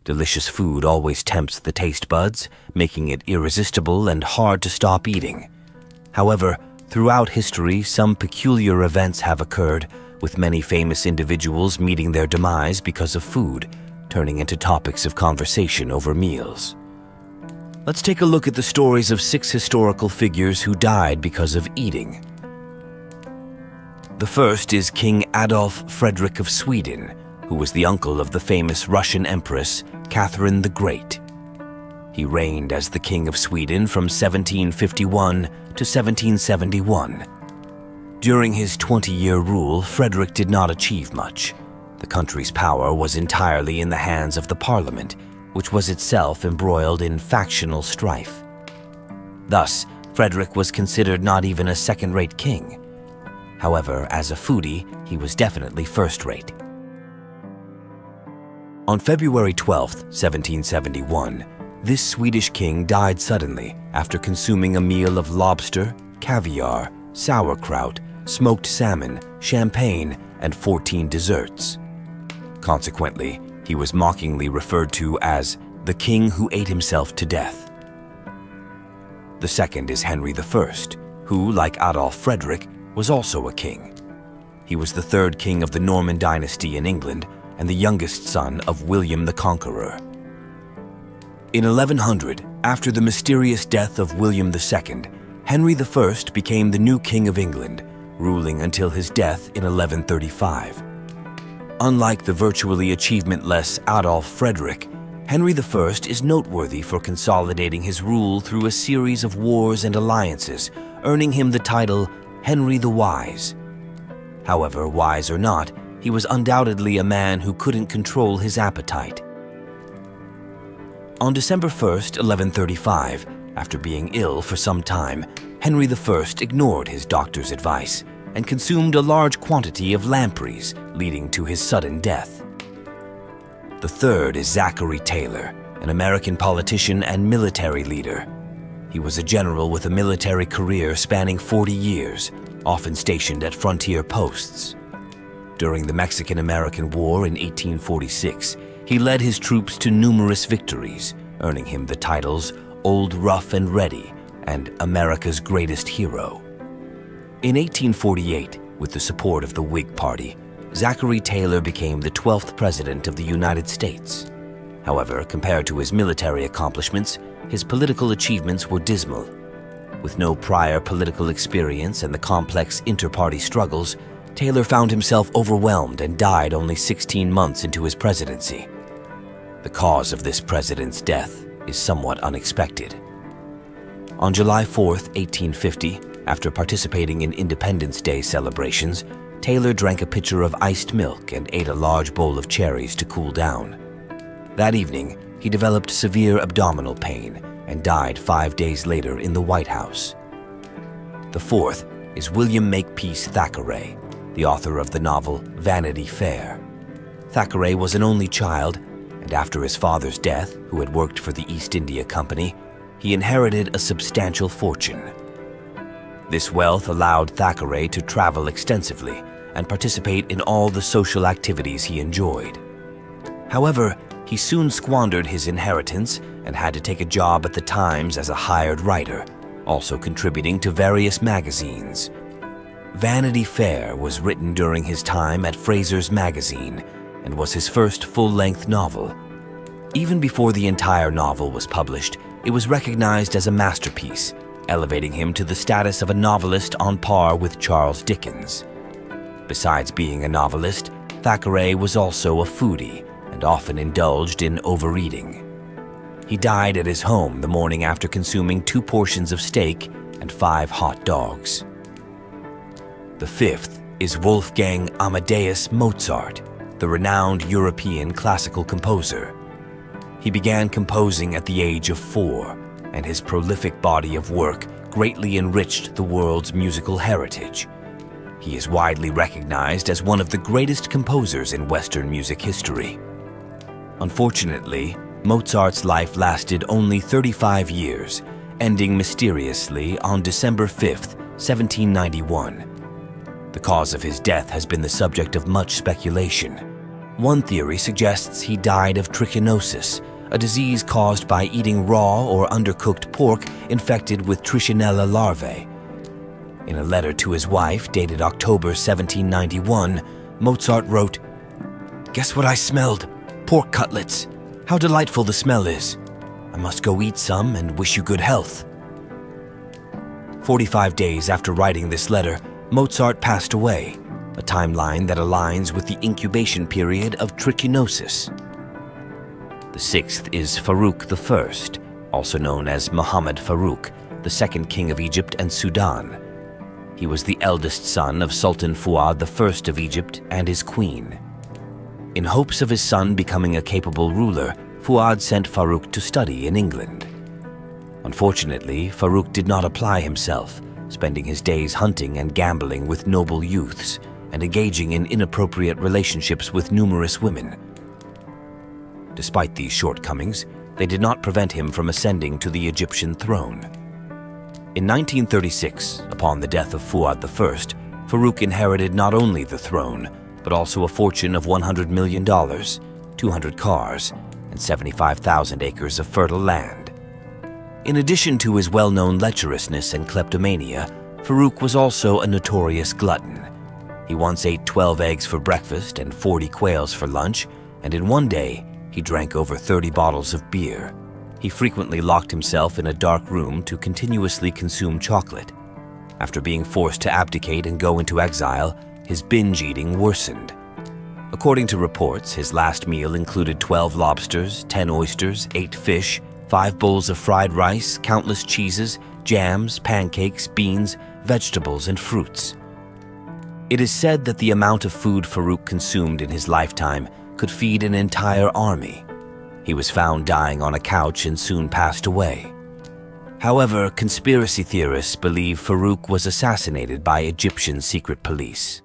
Delicious food always tempts the taste buds, making it irresistible and hard to stop eating. However, throughout history, some peculiar events have occurred, with many famous individuals meeting their demise because of food, turning into topics of conversation over meals. Let's take a look at the stories of 6 historical figures who died because of eating. The first is King Adolf Frederick of Sweden, who was the uncle of the famous Russian Empress Catherine the Great. He reigned as the King of Sweden from 1751 to 1771. During his 20-year rule, Frederick did not achieve much. The country's power was entirely in the hands of the Parliament, which was itself embroiled in factional strife. Thus, Frederick was considered not even a second-rate king. However, as a foodie, he was definitely first-rate. On February 12, 1771, this Swedish king died suddenly after consuming a meal of lobster, caviar, sauerkraut, smoked salmon, champagne, and 14 desserts. Consequently, he was mockingly referred to as the king who ate himself to death. The second is Henry I, who, like Adolf Frederick, was also a king. He was the 3rd king of the Norman dynasty in England and the youngest son of William the Conqueror. In 1100, after the mysterious death of William II, Henry I became the new king of England, ruling until his death in 1135. Unlike the virtually achievementless Adolf Frederick, Henry I is noteworthy for consolidating his rule through a series of wars and alliances, earning him the title Henry the Wise. However, wise or not, he was undoubtedly a man who couldn't control his appetite. On December 1st, 1135, after being ill for some time, Henry I ignored his doctor's advice and consumed a large quantity of lampreys, leading to his sudden death. The third is Zachary Taylor, an American politician and military leader. He was a general with a military career spanning 40 years, often stationed at frontier posts. During the Mexican-American War in 1846, he led his troops to numerous victories, earning him the titles Old Rough and Ready and America's Greatest Hero. In 1848, with the support of the Whig Party, Zachary Taylor became the 12th President of the United States. However, compared to his military accomplishments, his political achievements were dismal. With no prior political experience and the complex inter-party struggles, Taylor found himself overwhelmed and died only 16 months into his presidency. The cause of this president's death is somewhat unexpected. On July 4, 1850, after participating in Independence Day celebrations, Taylor drank a pitcher of iced milk and ate a large bowl of cherries to cool down. That evening, he developed severe abdominal pain and died 5 days later in the White House. The fourth is William Makepeace Thackeray, the author of the novel Vanity Fair. Thackeray was an only child, and after his father's death, who had worked for the East India Company, he inherited a substantial fortune. This wealth allowed Thackeray to travel extensively and participate in all the social activities he enjoyed. However, he soon squandered his inheritance and had to take a job at the Times as a hired writer, also contributing to various magazines. Vanity Fair was written during his time at Fraser's Magazine and was his first full-length novel. Even before the entire novel was published, it was recognized as a masterpiece, elevating him to the status of a novelist on par with Charles Dickens. Besides being a novelist, Thackeray was also a foodie and often indulged in overeating. He died at his home the morning after consuming 2 portions of steak and 5 hot dogs. The fifth is Wolfgang Amadeus Mozart, the renowned European classical composer. He began composing at the age of 4, and his prolific body of work greatly enriched the world's musical heritage. He is widely recognized as one of the greatest composers in Western music history. Unfortunately, Mozart's life lasted only 35 years, ending mysteriously on December 5, 1791. The cause of his death has been the subject of much speculation. One theory suggests he died of trichinosis, a disease caused by eating raw or undercooked pork infected with Trichinella larvae. In a letter to his wife dated October 1791, Mozart wrote, "Guess what I smelled? Pork cutlets. How delightful the smell is. I must go eat some and wish you good health." 45 days after writing this letter, Mozart passed away, a timeline that aligns with the incubation period of trichinosis. The sixth is Faruk I, also known as Muhammad Faruk, the second king of Egypt and Sudan. He was the eldest son of Sultan Fuad I of Egypt and his queen. In hopes of his son becoming a capable ruler, Fuad sent Faruk to study in England. Unfortunately, Faruk did not apply himself, spending his days hunting and gambling with noble youths and engaging in inappropriate relationships with numerous women. Despite these shortcomings, they did not prevent him from ascending to the Egyptian throne. In 1936, upon the death of Fuad I, Faruk inherited not only the throne, but also a fortune of $100 million, 200 cars, and 75,000 acres of fertile land. In addition to his well-known lecherousness and kleptomania, Faruk was also a notorious glutton. He once ate 12 eggs for breakfast and 40 quails for lunch, and in one day, he drank over 30 bottles of beer. He frequently locked himself in a dark room to continuously consume chocolate. After being forced to abdicate and go into exile, his binge eating worsened. According to reports, his last meal included 12 lobsters, 10 oysters, 8 fish, 5 bowls of fried rice, countless cheeses, jams, pancakes, beans, vegetables, and fruits. It is said that the amount of food Faruk consumed in his lifetime could feed an entire army. He was found dying on a couch and soon passed away. However, conspiracy theorists believe Faruk was assassinated by Egyptian secret police.